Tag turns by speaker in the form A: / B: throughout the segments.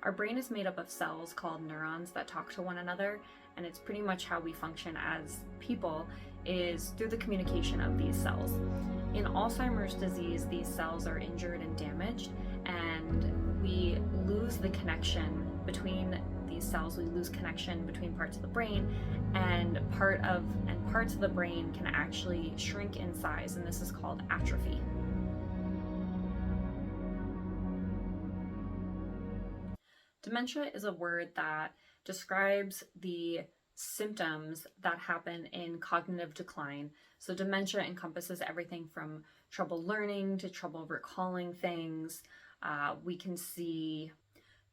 A: Our brain is made up of cells called neurons that talk to one another, and it's pretty much how we function as people is through the communication of these cells. In Alzheimer's disease, these cells are injured and damaged, and we lose the connection between these cells. We lose connection between parts of the brain, and parts of the brain can actually shrink in size, and this is called atrophy. Dementia is a word that describes the symptoms that happen in cognitive decline. So dementia encompasses everything from trouble learning to trouble recalling things. We can see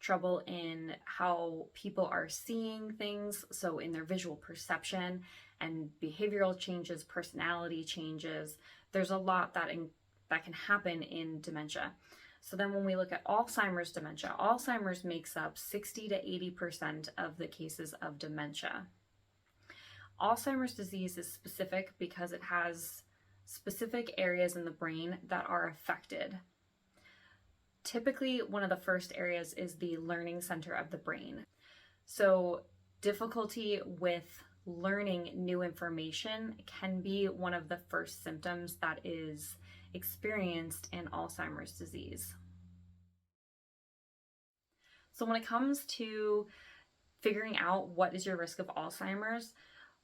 A: trouble in how people are seeing things, so in their visual perception and behavioral changes, personality changes. There's a lot that can happen in dementia. So then when we look at Alzheimer's dementia, Alzheimer's makes up 60 to 80% of the cases of dementia. Alzheimer's disease is specific because it has specific areas in the brain that are affected. Typically, one of the first areas is the learning center of the brain. So difficulty with learning new information can be one of the first symptoms that is experienced in Alzheimer's disease. So when it comes to figuring out what is your risk of Alzheimer's,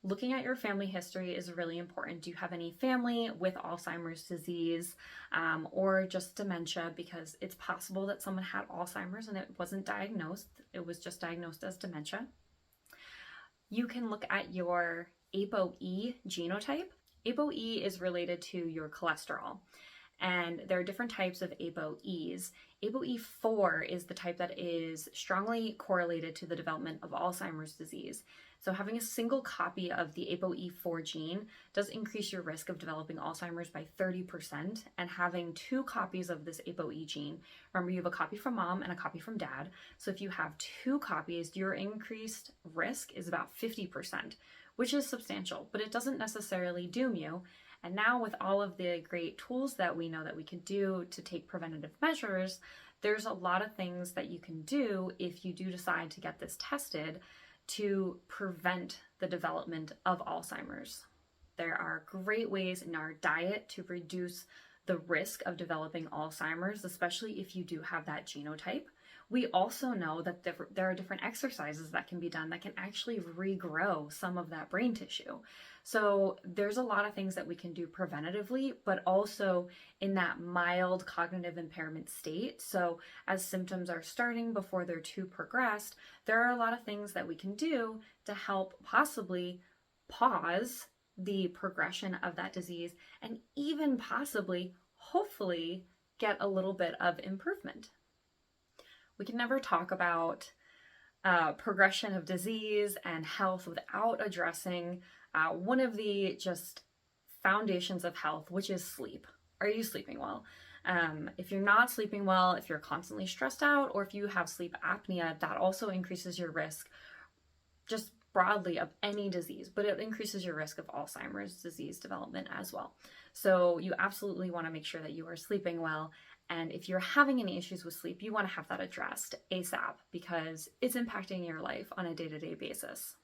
A: looking at your family history is really important. Do you have any family with Alzheimer's disease or just dementia? Because it's possible that someone had Alzheimer's and it wasn't diagnosed. It was just diagnosed as dementia. You can look at your ApoE genotype. ApoE is related to your cholesterol, and there are different types of ApoEs. ApoE4 is the type that is strongly correlated to the development of Alzheimer's disease. So having a single copy of the ApoE4 gene does increase your risk of developing Alzheimer's by 30%, and having 2 copies of this ApoE gene, remember you have a copy from mom and a copy from dad, so if you have 2 copies, your increased risk is about 50%, which is substantial, but it doesn't necessarily doom you. And now with all of the great tools that we know that we can do to take preventative measures, there's a lot of things that you can do if you do decide to get this tested to prevent the development of Alzheimer's. There are great ways in our diet to reduce the risk of developing Alzheimer's, especially if you do have that genotype. We also know that there are different exercises that can be done that can actually regrow some of that brain tissue. So there's a lot of things that we can do preventatively, but also in that mild cognitive impairment state. So as symptoms are starting before they're too progressed, there are a lot of things that we can do to help possibly pause the progression of that disease and even possibly, hopefully, get a little bit of improvement. We can never talk about progression of disease and health without addressing one of the just foundations of health, which is sleep. Are you sleeping well? If you're not sleeping well, if you're constantly stressed out, or if you have sleep apnea, that also increases your risk just broadly of any disease, but it increases your risk of Alzheimer's disease development as well. So you absolutely want to make sure that you are sleeping well. And if you're having any issues with sleep, you want to have that addressed ASAP because it's impacting your life on a day-to-day basis.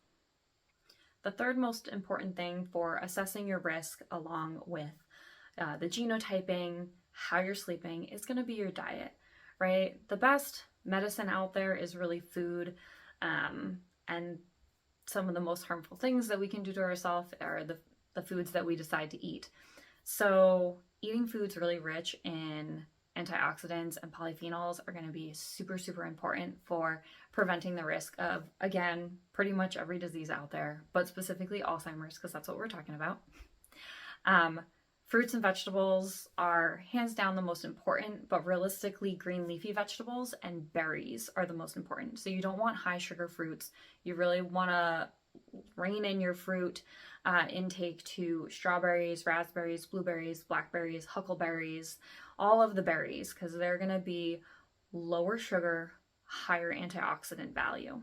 A: The third most important thing for assessing your risk, along with the genotyping, how you're sleeping, is going to be your diet, right? The best medicine out there is really food, and some of the most harmful things that we can do to ourselves are the foods that we decide to eat. So eating foods really rich in antioxidants and polyphenols are going to be super, super important for preventing the risk of, again, pretty much every disease out there, but specifically Alzheimer's, because that's what we're talking about. Fruits and vegetables are hands down the most important, but realistically, green leafy vegetables and berries are the most important. So you don't want high sugar fruits. You really want to rein in your fruit intake to strawberries, raspberries, blueberries, blackberries, huckleberries, all of the berries, because they're going to be lower sugar, higher antioxidant value.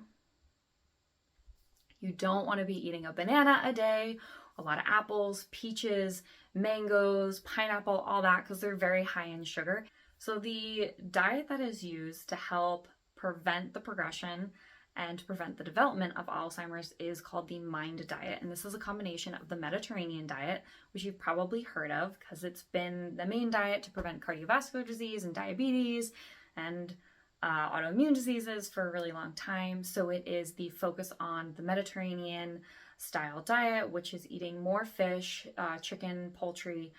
A: You don't want to be eating a banana a day, a lot of apples, peaches, mangoes, pineapple, all that, because they're very high in sugar. So the diet that is used to help prevent the progression and to prevent the development of Alzheimer's is called the MIND diet. And this is a combination of the Mediterranean diet, which you've probably heard of because it's been the main diet to prevent cardiovascular disease and diabetes and autoimmune diseases for a really long time. So it is the focus on the Mediterranean style diet, which is eating more fish, chicken, poultry,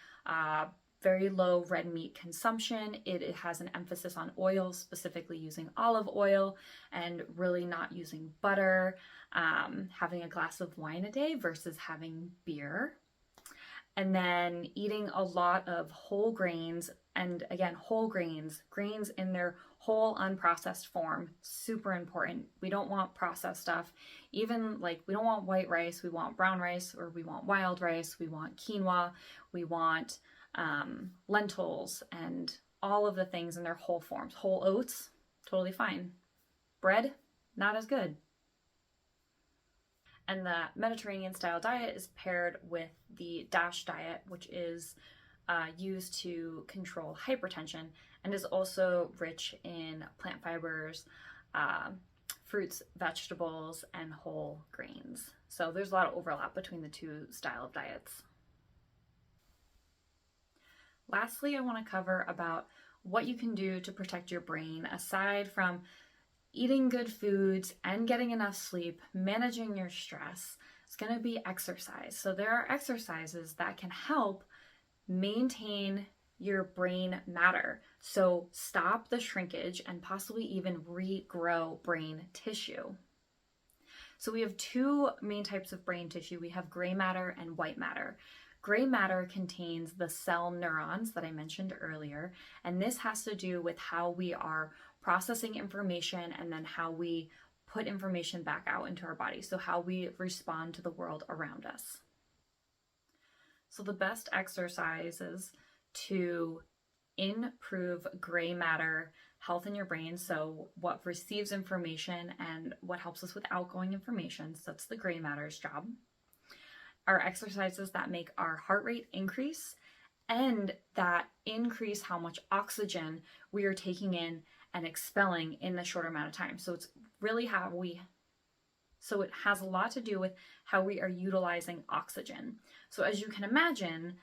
A: very low red meat consumption. It has an emphasis on oil, specifically using olive oil and really not using butter, having a glass of wine a day versus having beer. And then eating a lot of whole grains, and again, whole grains in their whole unprocessed form, super important. We don't want processed stuff. Even like we don't want white rice, we want brown rice, or we want wild rice, we want quinoa, we want lentils and all of the things in their whole forms. Whole oats, totally fine. Bread, not as good. And the Mediterranean style diet is paired with the DASH diet, which is used to control hypertension and is also rich in plant fibers, fruits, vegetables, and whole grains. So there's a lot of overlap between the two style of diets. Lastly, I want to cover about what you can do to protect your brain aside from eating good foods and getting enough sleep, managing your stress. It's going to be exercise. So there are exercises that can help maintain your brain matter. So stop the shrinkage and possibly even regrow brain tissue. So we have two main types of brain tissue. We have gray matter and white matter. Gray matter contains the cell neurons that I mentioned earlier, and this has to do with how we are processing information and then how we put information back out into our body, so how we respond to the world around us. So the best exercises to improve gray matter health in your brain, so what receives information and what helps us with outgoing information, so that's the gray matter's job, are exercises that make our heart rate increase and that increase how much oxygen we are taking in and expelling in the short amount of time. So it's really so it has a lot to do with how we are utilizing oxygen. So as you can imagine,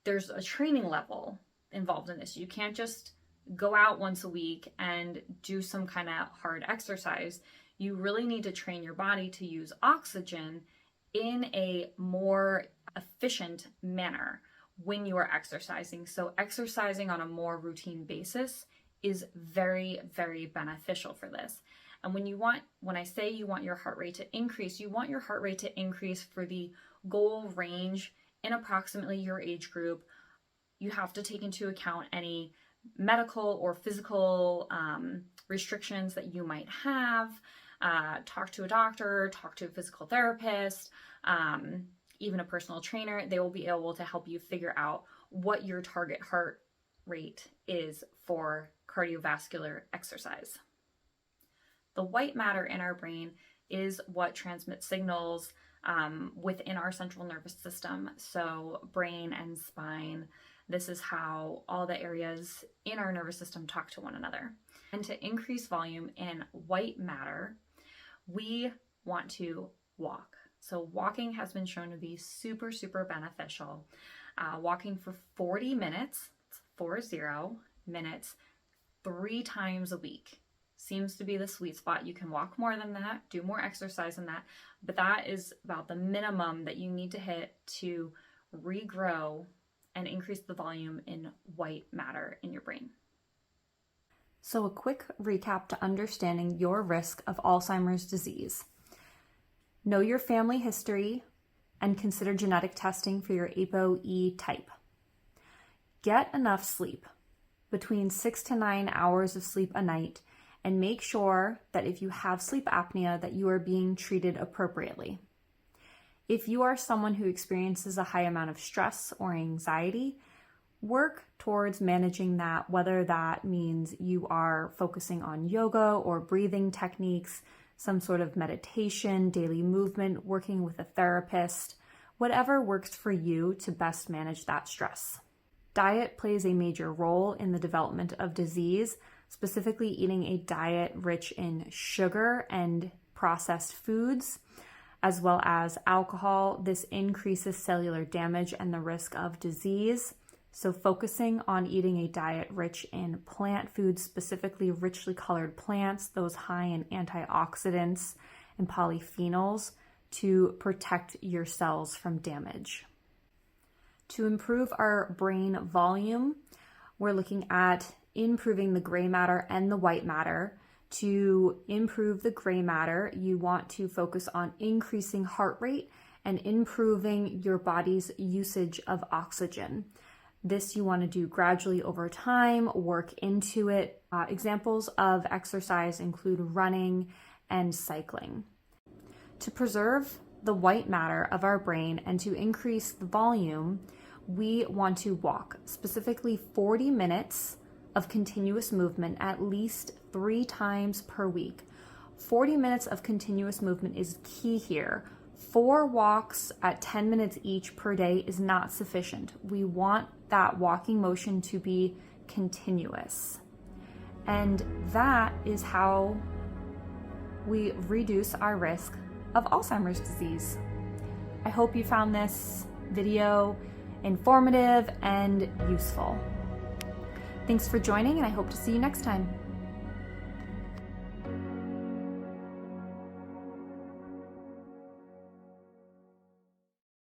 A: there's a training level involved in this. You can't just go out once a week and do some kind of hard exercise. You really need to train your body to use oxygen in a more efficient manner when you are exercising. So exercising on a more routine basis is very, very beneficial for this. And when I say you want your heart rate to increase, you want your heart rate to increase for the goal range in approximately your age group. You have to take into account any medical or physical restrictions that you might have. Talk to a doctor, talk to a physical therapist, even a personal trainer. They will be able to help you figure out what your target heart rate is for cardiovascular exercise. The white matter in our brain is what transmits signals within our central nervous system, so brain and spine. This is how all the areas in our nervous system talk to one another. And to increase volume in white matter, we want to walk. So walking has been shown to be super, super beneficial. Walking for 40 minutes, 40 minutes, 3 times a week seems to be the sweet spot. You can walk more than that, do more exercise than that, but that is about the minimum that you need to hit to regrow and increase the volume in white matter in your brain. So a quick recap to understanding your risk of Alzheimer's disease. Know your family history and consider genetic testing for your ApoE type. Get enough sleep, between 6 to 9 hours of sleep a night, and make sure that if you have sleep apnea that you are being treated appropriately. If you are someone who experiences a high amount of stress or anxiety, work towards managing that, whether that means you are focusing on yoga or breathing techniques, some sort of meditation, daily movement, working with a therapist, whatever works for you to best manage that stress. Diet plays a major role in the development of disease, specifically eating a diet rich in sugar and processed foods, as well as alcohol. This increases cellular damage and the risk of disease. So focusing on eating a diet rich in plant foods, specifically richly colored plants, those high in antioxidants and polyphenols, to protect your cells from damage. To improve our brain volume, we're looking at improving the gray matter and the white matter. To improve the gray matter, you want to focus on increasing heart rate and improving your body's usage of oxygen. This you want to do gradually over time, work into it. Examples of exercise include running and cycling. To preserve the white matter of our brain and to increase the volume, we want to walk, specifically 40 minutes of continuous movement at least 3 times per week. 40 minutes of continuous movement is key here. 4 walks at 10 minutes each per day is not sufficient. We want that walking motion to be continuous. And that is how we reduce our risk of Alzheimer's disease. I hope you found this video informative and useful. Thanks for joining, and I hope to see you next time.